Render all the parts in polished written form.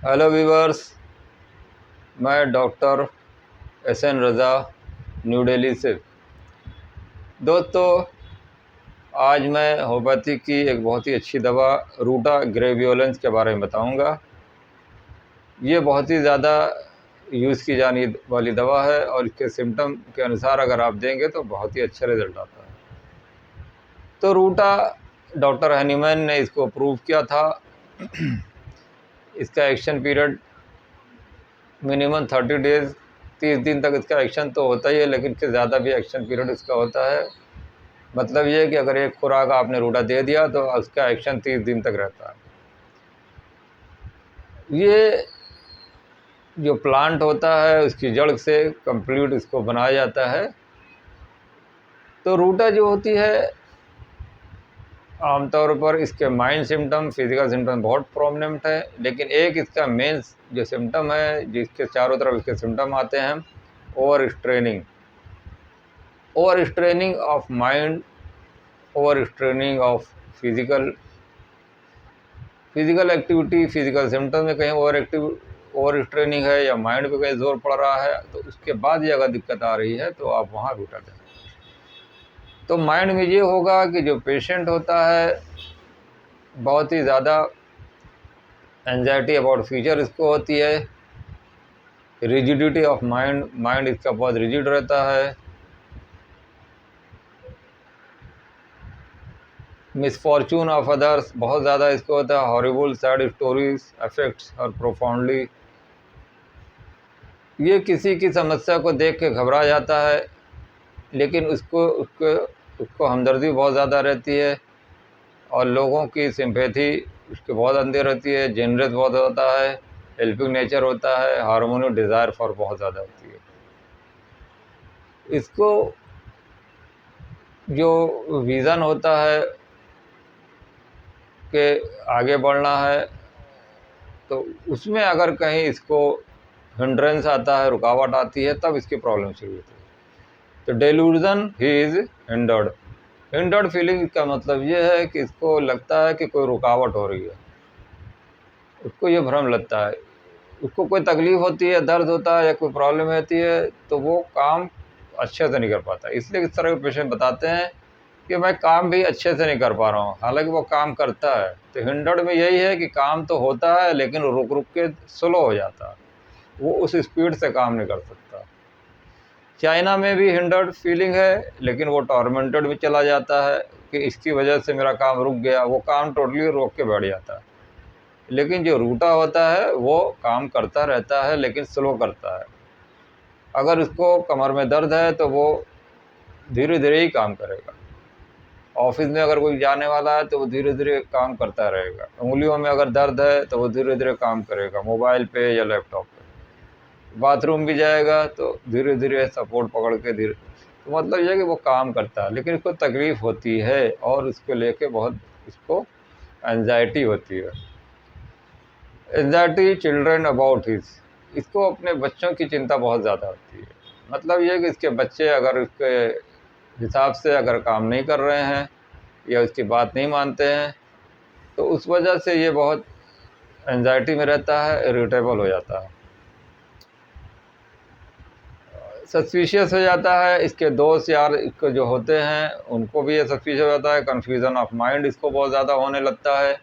Hello viewers, मैं doctor SN. रज़ा, new Delhi से। दोस्तों, आज मैं होम्योपैथी की एक बहुत ही अच्छी दवा रूटा ग्रेवियोलेंस के बारे में बताऊंगा। ये बहुत ही ज़्यादा यूज़ की जाने वाली दवा है और इसके सिम्टम के अनुसार अगर आप देंगे तो बहुत ही अच्छा रिज़ल्ट आता है। तो रूटा डॉक्टर हनीमैन ने इसको अप्रूव किया था। इसका एक्शन पीरियड मिनिमम 30 डेज़, 30 दिन तक इसका एक्शन तो होता ही है, लेकिन इससे ज़्यादा भी एक्शन पीरियड इसका होता है। मतलब ये है कि अगर एक खुराक आपने रूटा दे दिया तो उसका एक्शन 30 दिन तक रहता है। ये जो प्लांट होता है उसकी जड़ से कंप्लीट इसको बनाया जाता है। तो रूटा जो होती है आमतौर पर इसके माइंड सिम्टम, फिजिकल सिम्टम बहुत प्रोमिनेंट है, लेकिन एक इसका मेन जो सिम्टम है जिसके चारों तरफ इसके सिम्टम आते हैं, over straining of mind, over straining of physical activity, physical symptom में कहीं ओवर स्ट्रेनिंग है या माइंड पे कहीं जोर पड़ रहा है, तो उसके बाद ये अगर दिक्कत आ रही है तो आप वहाँ रूटा दें। तो माइंड में ये होगा कि जो पेशेंट होता है बहुत ही ज़्यादा एंजाइटी अबाउट फ्यूचर इसको होती है, रिजिडिटी ऑफ माइंड इसका बहुत रिजिड रहता है, मिसफॉर्चून ऑफ अदर्स बहुत ज़्यादा इसको होता है, हॉरिबल सैड स्टोरीज अफेक्ट्स और प्रोफाउंडली। ये किसी की समस्या को देख के घबरा जाता है, लेकिन उसको हमदर्दी बहुत ज़्यादा रहती है और लोगों की सिंपैथी उसके बहुत अंदर रहती है, जेनरस बहुत होता है, हेल्पिंग नेचर होता है, हार्मोनियस डिज़ायर फॉर बहुत ज़्यादा होती है। इसको जो विज़न होता है कि आगे बढ़ना है, तो उसमें अगर कहीं इसको हिंड्रेंस आता है, रुकावट आती है, तब इसकी प्रॉब्लम शुरू होती है। तो डेलूजन ही इज़ हिंडर्ड फीलिंग का मतलब ये है कि इसको लगता है कि कोई रुकावट हो रही है, उसको ये भ्रम लगता है, उसको कोई तकलीफ़ होती है, दर्द होता है या कोई प्रॉब्लम रहती है तो वो काम अच्छे से नहीं कर पाता। इसलिए इस तरह के पेशेंट बताते हैं कि मैं काम भी अच्छे से नहीं कर पा रहा हूँ, हालांकि वो काम करता है। तो हिंडर्ड में यही है कि काम तो होता है लेकिन रुक रुक के स्लो हो जाता है, वो उस स्पीड से काम नहीं कर सकता। चाइना में भी हिंडर्ड फीलिंग है, लेकिन वो टॉर्मेंटेड में चला जाता है कि इसकी वजह से मेरा काम रुक गया, वो काम टोटली रोक के बैठ जाता है। लेकिन जो रूटा होता है वो काम करता रहता है लेकिन स्लो करता है। अगर उसको कमर में दर्द है तो वो धीरे धीरे ही काम करेगा। ऑफिस में अगर कोई जाने वाला है तो वो धीरे धीरे काम करता रहेगा। उंगलियों में अगर दर्द है तो वो धीरे धीरे काम करेगा, मोबाइल पे या लैपटॉप पे। बाथरूम भी जाएगा तो धीरे धीरे सपोर्ट पकड़ के धीरे। तो मतलब ये है कि वो काम करता है, लेकिन इसको तकलीफ़ होती है और उसको लेके बहुत इसको एंजाइटी होती है। एंजाइटी चिल्ड्रन अबाउट इसको अपने बच्चों की चिंता बहुत ज़्यादा होती है। मतलब ये कि इसके बच्चे अगर उसके हिसाब से अगर काम नहीं कर रहे हैं या उसकी बात नहीं मानते हैं, तो उस वजह से ये बहुत एंजाइटी में रहता है, इरिटेबल हो जाता है, सस्पिशियस हो जाता है। इसके दोस्त यार इसको जो होते हैं उनको भी ये सस्पिशियस हो जाता है, कन्फ्यूज़न ऑफ माइंड इसको बहुत ज़्यादा होने लगता है।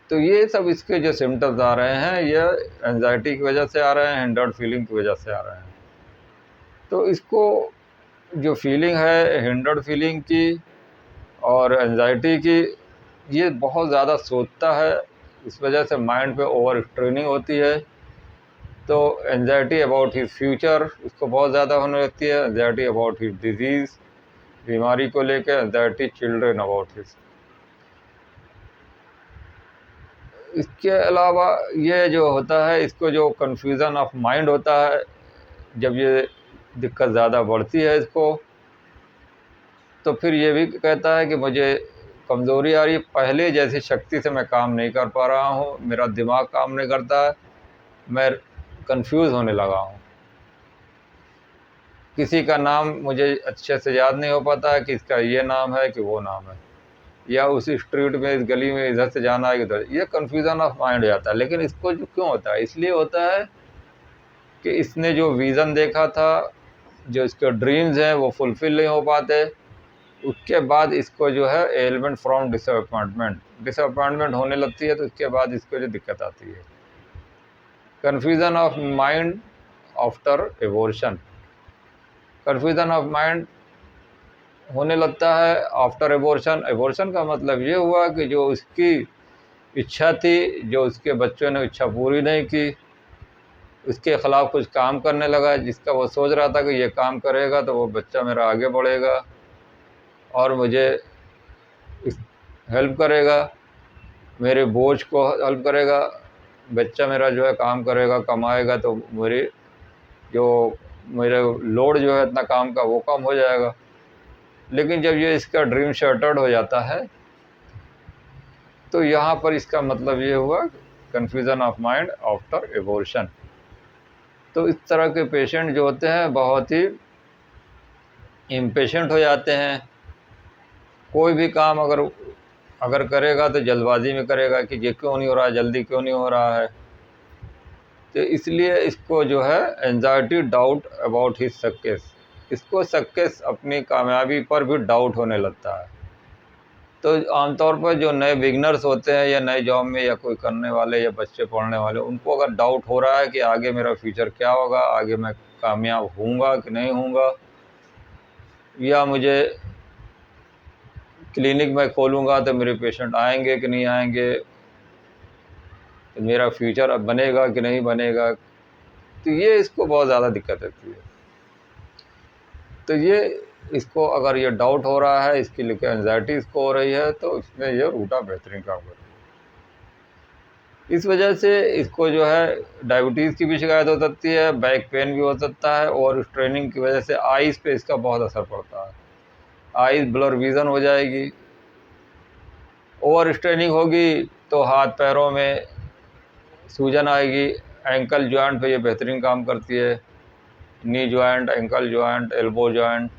तो ये सब इसके जो सिम्टम्स आ रहे हैं ये एंजाइटी की वजह से आ रहे हैं, हिंडर्ड फीलिंग की वजह से आ रहे हैं। तो इसको जो फीलिंग है हिंडर्ड फीलिंग की और एंजाइटी की, ये बहुत ज़्यादा सोचता है, इस वजह से माइंड पे ओवर स्ट्रेनिंग होती है। तो एंजाइटी अबाउट हिज फ्यूचर इसको बहुत ज़्यादा होने लगती है, एंजाइटी अबाउट हिज डिजीज़, बीमारी को लेकर एंजाइटी, चिल्ड्रन अबाउट हिज। इसके अलावा ये जो होता है इसको जो कन्फ्यूज़न ऑफ माइंड होता है, जब ये दिक्कत ज़्यादा बढ़ती है इसको, तो फिर ये भी कहता है कि मुझे कमज़ोरी आ रही है, पहले जैसी शक्ति से मैं काम नहीं कर पा रहा हूँ, मेरा दिमाग काम नहीं करता है, मैं कंफ्यूज होने लगा हूँ, किसी का नाम मुझे अच्छे से याद नहीं हो पाता है कि इसका ये नाम है कि वो नाम है। या उस स्ट्रीट में, इस गली में इधर से जाना है उधर, ये कन्फ्यूज़न ऑफ माइंड हो जाता है। लेकिन इसको जो क्यों होता है, इसलिए होता है कि इसने जो विज़न देखा था, जो इसके ड्रीम्स हैं वो फुलफ़िल नहीं हो पाते, उसके बाद इसको जो है एलिमेंट फ्रॉम डिसअपॉइंटमेंट होने लगती है, तो उसके बाद इसको जो दिक्कत आती है। Confusion of mind after abortion, confusion of mind होने लगता है आफ्टर एबॉर्शन। एबॉर्शन का मतलब ये हुआ कि जो उसकी इच्छा थी, जो उसके बच्चों ने इच्छा पूरी नहीं की, उसके ख़िलाफ़ कुछ काम करने लगा, जिसका वो सोच रहा था कि ये काम करेगा तो वो बच्चा मेरा आगे बढ़ेगा और मुझे हेल्प करेगा, मेरे बोझ को हेल्प करेगा, बच्चा मेरा जो है काम करेगा, कमाएगा, तो मेरे लोड जो है इतना काम का वो कम हो जाएगा। लेकिन जब ये इसका ड्रीम शटर्ड हो जाता है, तो यहाँ पर इसका मतलब ये हुआ confusion of mind after abortion. तो इस तरह के पेशेंट जो होते हैं बहुत ही इम्पेशेंट हो जाते हैं। कोई भी काम अगर करेगा तो जल्दबाजी में करेगा कि ये क्यों नहीं हो रहा, जल्दी क्यों नहीं हो रहा है। तो इसलिए इसको जो है anxiety, doubt about his success, इसको सक्सेस, अपनी कामयाबी पर भी डाउट होने लगता है। तो आमतौर पर जो नए बिगनर्स होते हैं या नए जॉब में या कोई करने वाले या बच्चे पढ़ने वाले, उनको अगर डाउट हो रहा है कि आगे मेरा फ्यूचर क्या होगा, आगे मैं कामयाब होऊंगा कि नहीं होऊंगा, या मुझे क्लिनिक में खोलूंगा तो मेरे पेशेंट आएंगे कि नहीं आएंगे, तो मेरा फ्यूचर अब बनेगा कि नहीं बनेगा, तो ये इसको बहुत ज़्यादा दिक्कत होती है। तो ये इसको अगर ये डाउट हो रहा है, इसकी लेकर एंजाइटी इसको हो रही है, तो इसमें ये रूटा बेहतरीन काम कर रही है। इस वजह से इसको जो है डायबिटीज़ की भी शिकायत हो सकती है, बैक पेन भी हो सकता है, और स्ट्रेनिंग की वजह से आइज़ पे इसका बहुत असर पड़ता है। आइज़ ब्लर विज़न हो जाएगी, ओवर स्ट्रेनिंग होगी तो हाथ पैरों में सूजन आएगी। एंकल जॉइंट पे ये बेहतरीन काम करती है, knee joint, ankle joint, elbow joint,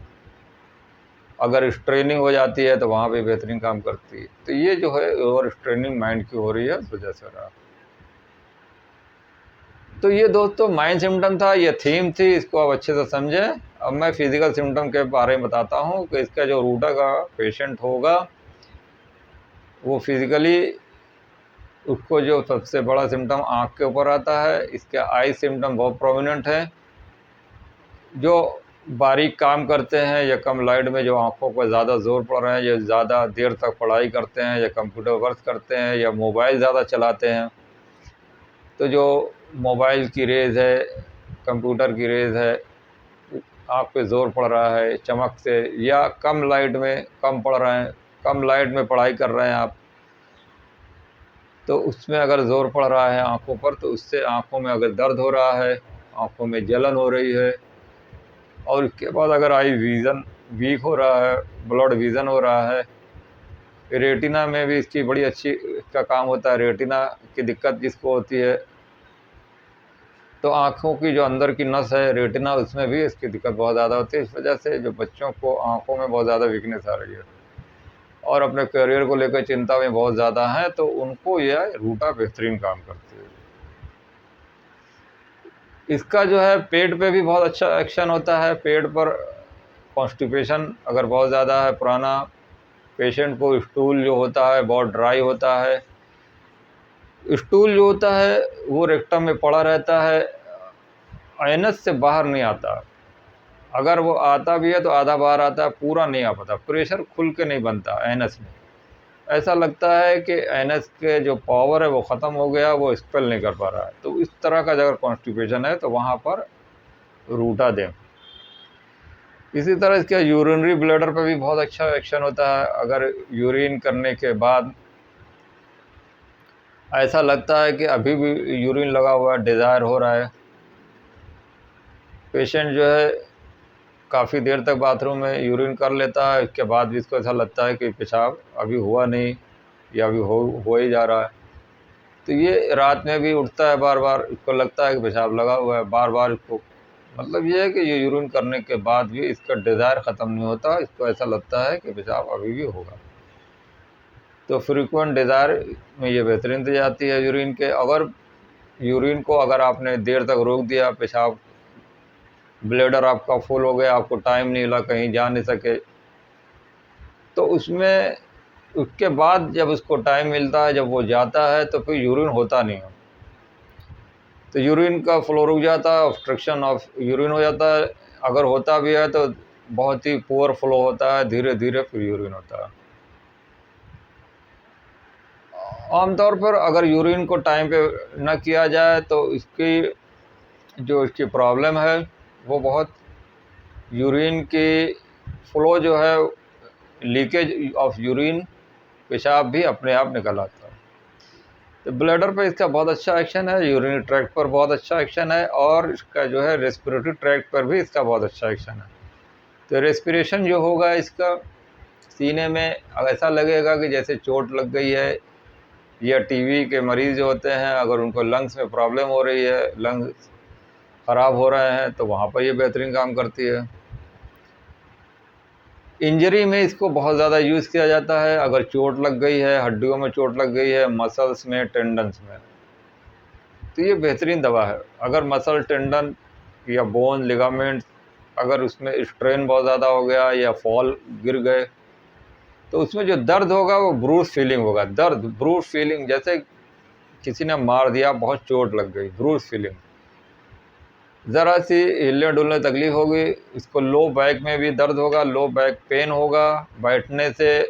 अगर स्ट्रेनिंग हो जाती है तो वहाँ पे बेहतरीन काम करती है। तो ये जो है ओवर स्ट्रेनिंग माइंड की हो रही है, उस वजह से रहा। तो ये दोस्तों माइंड सिम्टम था, ये थीम थी, इसको आप अच्छे से समझें। अब मैं फिजिकल सिम्टम के बारे में बताता हूँ कि इसका जो रूटा का पेशेंट होगा वो फिजिकली, उसको जो सबसे बड़ा सिम्टम आँख के ऊपर आता है। इसके आई सिम्टम बहुत प्रोमिनेंट है। जो बारीक काम करते हैं या कम लाइट में जो आँखों पर ज़्यादा जोर पड़ रहा है, या ज़्यादा देर तक पढ़ाई करते हैं, या कंप्यूटर वर्क करते हैं, या मोबाइल ज़्यादा चलाते हैं, तो जो मोबाइल की रेज़ है, कंप्यूटर की रेज़ है, आँख पे ज़ोर पड़ रहा है चमक से, या कम लाइट में कम पढ़ रहे हैं, कम लाइट में पढ़ाई कर रहे हैं आप, तो उसमें अगर ज़ोर पड़ रहा है आँखों पर, तो उससे आँखों में अगर दर्द हो रहा है, आँखों में जलन हो रही है, और इसके बाद अगर आई विज़न वीक हो रहा है, ब्लड विज़न हो रहा है, रेटिना में भी इसकी बड़ी अच्छी इसका काम होता है। रेटिना की दिक्कत जिसको होती है, तो आँखों की जो अंदर की नस है रेटिना, उसमें भी इसकी दिक्कत बहुत ज़्यादा होती है। इस वजह से जो बच्चों को आँखों में बहुत ज़्यादा वीकनेस आ रही है और अपने करियर को लेकर चिंता में बहुत ज़्यादा है, तो उनको यह रूटा बेहतरीन काम करती है। इसका जो है पेट पे भी बहुत अच्छा एक्शन होता है। पेट पर कॉन्स्टिपेशन अगर बहुत ज़्यादा है, पुराना पेशेंट को स्टूल जो होता है बहुत ड्राई होता है, स्टूल जो होता है वो रेक्टम में पड़ा रहता है, एनस से बाहर नहीं आता। अगर वो आता भी है तो आधा बाहर आता है, पूरा नहीं आ पाता, प्रेशर खुल के नहीं बनता एनस में। ऐसा लगता है कि एनस के जो पावर है वो ख़त्म हो गया, वो एक्सपेल नहीं कर पा रहा है। तो इस तरह का अगर कॉन्स्टिपेशन है तो वहाँ पर रूटा दें। इसी तरह इसके यूरिनरी ब्लैडर पर भी बहुत अच्छा एक्शन होता है। अगर यूरिन करने के बाद ऐसा लगता है कि अभी भी यूरिन लगा हुआ है, डिज़ायर हो रहा है, पेशेंट जो है काफ़ी देर तक बाथरूम में यूरिन कर लेता है, इसके बाद भी इसको ऐसा लगता है कि पेशाब अभी हुआ नहीं या अभी हो ही जा रहा है, तो ये रात में भी उठता है बार बार, इसको लगता है कि पेशाब लगा हुआ है, बार बार इसको, मतलब ये है कि ये यूरिन करने के बाद भी इसका डिज़ायर ख़त्म नहीं होता, इसको ऐसा लगता है कि पेशाब अभी भी होगा। तो फ्रीक्वेंट डिज़ायर में ये बेहतरीन दी जाती है यूरिन के। अगर यूरिन को अगर आपने देर तक रोक दिया, पेशाब ब्लैडर आपका फुल हो गया, आपको टाइम नहीं मिला, कहीं जा नहीं सके, तो उसमें उसके बाद जब उसको टाइम मिलता है, जब वो जाता है, तो फिर यूरिन होता नहीं है, तो यूरिन का फ्लो रुक जाता है, ऑब्स्ट्रक्शन ऑफ यूरिन हो जाता है। अगर होता भी है तो बहुत ही पुअर फ्लो होता है, धीरे धीरे फिर यूरिन होता है। आमतौर पर अगर यूरिन को टाइम पे न किया जाए तो इसकी प्रॉब्लम है वो बहुत, यूरिन की फ्लो जो है, लीकेज ऑफ यूरिन, पेशाब भी अपने आप निकल आता है। तो ब्लैडर पे इसका बहुत अच्छा एक्शन है, यूरिनरी ट्रैक्ट पर बहुत अच्छा एक्शन है, और इसका जो है रेस्पिरेटरी ट्रैक्ट पर भी इसका बहुत अच्छा एक्शन है। तो रेस्पिरेशन जो होगा इसका, सीने में ऐसा लगेगा कि जैसे चोट लग गई है, या टीबी के मरीज़ जो होते हैं अगर उनको लंग्स में प्रॉब्लम हो रही है, लंग्स ख़राब हो रहे हैं, तो वहाँ पर ये बेहतरीन काम करती है। इंजरी में इसको बहुत ज़्यादा यूज़ किया जाता है। अगर चोट लग गई है, हड्डियों में चोट लग गई है, मसल्स में, टेंडन्स में, तो ये बेहतरीन दवा है। अगर मसल, टेंडन या बोन, लिगामेंट, अगर उसमें स्ट्रेन बहुत ज़्यादा हो गया या फॉल, गिर गए, तो उसमें जो दर्द होगा वो ब्रूस फीलिंग होगा। दर्द, ब्रूस फीलिंग, जैसे किसी ने मार दिया, बहुत चोट लग गई, ब्रूस फीलिंग। ज़रा सी हिलने डुलने तकलीफ होगी। इसको लो बैक में भी दर्द होगा, लो बैक पेन होगा, बैठने से,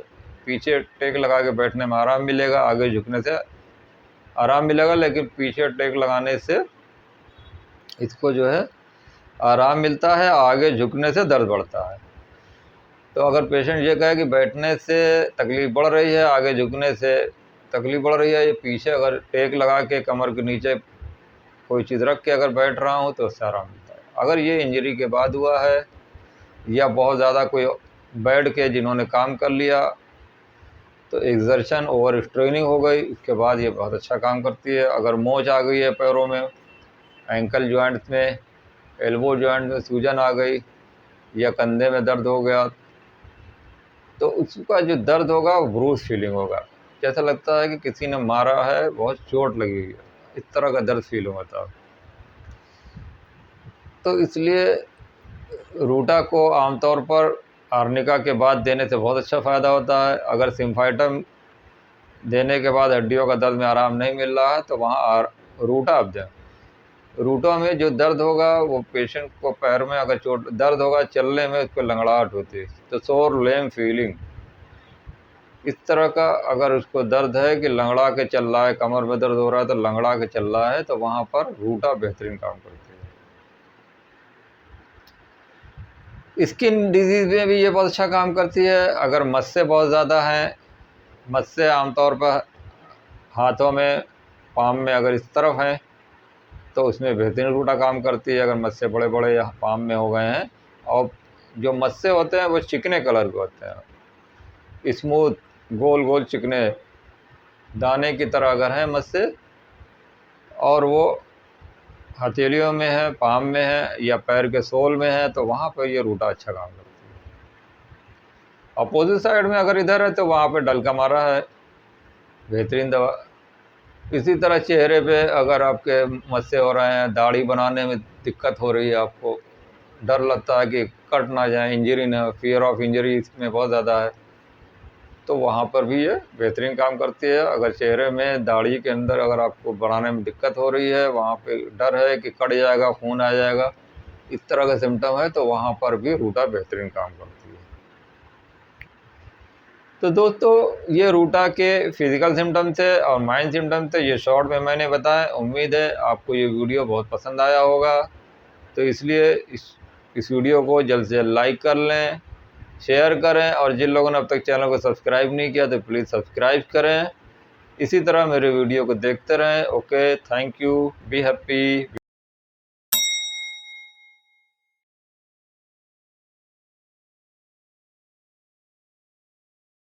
पीछे टेक लगा के बैठने में आराम मिलेगा, आगे झुकने से आराम मिलेगा, लेकिन पीछे टेक लगाने से इसको जो है आराम मिलता है, आगे झुकने से दर्द बढ़ता है। तो अगर पेशेंट ये कहे कि बैठने से तकलीफ़ बढ़ रही है, आगे झुकने से तकलीफ़ बढ़ रही है, ये पीछे अगर टेक लगा के कमर के नीचे कोई चीज़ रख के अगर बैठ रहा हूँ तो उससे आराम मिलता है। अगर ये इंजरी के बाद हुआ है, या बहुत ज़्यादा कोई बैठ के जिन्होंने काम कर लिया, तो एक्सर्शन, ओवर स्ट्रेनिंग हो गई, उसके बाद ये बहुत अच्छा काम करती है। अगर मोच आ गई है पैरों में, एंकल जॉइंट्स में, एल्बो जॉइंट में सूजन आ गई, या कंधे में दर्द हो गया, तो उसका जो दर्द होगा वो ब्रूस फीलिंग होगा, जैसा लगता है कि किसी ने मारा है, बहुत चोट लगी हुई है, इस तरह का दर्द फील होता है। तो इसलिए रूटा को आमतौर पर आर्निका के बाद देने से बहुत अच्छा फ़ायदा होता है। अगर सिम्फाइटम देने के बाद हड्डियों का दर्द में आराम नहीं मिल रहा है, तो वहाँ रूटा आप दें। रूटा में जो दर्द होगा वो पेशेंट को पैर में अगर चोट दर्द होगा, चलने में उसको लंगड़ाहट होती है, तो सोर लेम फीलिंग, इस तरह का अगर उसको दर्द है कि लंगड़ा के चल रहा है, कमर में दर्द हो रहा है तो लंगड़ा के चल रहा है, तो वहाँ पर रूटा बेहतरीन काम करती है। स्किन डिजीज़ में भी ये बहुत अच्छा काम करती है। अगर मस्से बहुत ज़्यादा हैं, मस्से आमतौर पर हाथों में, पाम में अगर इस तरफ हैं, तो उसमें बेहतरीन रूटा काम करती है। अगर मस्से बड़े बड़े या पाम में हो गए हैं, और जो मस्से होते हैं वो चिकने कलर के होते हैं, स्मूथ, गोल गोल चिकने दाने की तरह अगर हैं मस्से, और वो हथेलियों में है, पाम में है, या पैर के सोल में है, तो वहाँ पर ये रूटा अच्छा काम करती है। अपोजिट साइड में अगर इधर है तो वहाँ पे डल का मारा है, बेहतरीन दवा। इसी तरह चेहरे पे अगर आपके मस्से हो रहे हैं, दाढ़ी बनाने में दिक्कत हो रही है, आपको डर लगता है कि कट ना जाए, इंजरी ना, फियर ऑफ इंजरी इसमें बहुत ज़्यादा है, तो वहाँ पर भी ये बेहतरीन काम करती है। अगर चेहरे में, दाढ़ी के अंदर अगर आपको बनाने में दिक्कत हो रही है, वहाँ पे डर है कि कट जाएगा, खून आ जाएगा, इस तरह का सिम्टम है, तो वहाँ पर भी रूटा बेहतरीन काम करती है। तो दोस्तों, ये रूटा के फिज़िकल सिम्टम थे और माइंड सिम्टम थे, ये शॉर्ट में मैंने बताया। उम्मीद है आपको ये वीडियो बहुत पसंद आया होगा, तो इसलिए इस वीडियो को जल्द से जल्द लाइक कर लें, शेयर करें, और जिन लोगों ने अब तक चैनल को सब्सक्राइब नहीं किया तो प्लीज़ सब्सक्राइब करें। इसी तरह मेरे वीडियो को देखते रहें। Okay, thank you, be happy.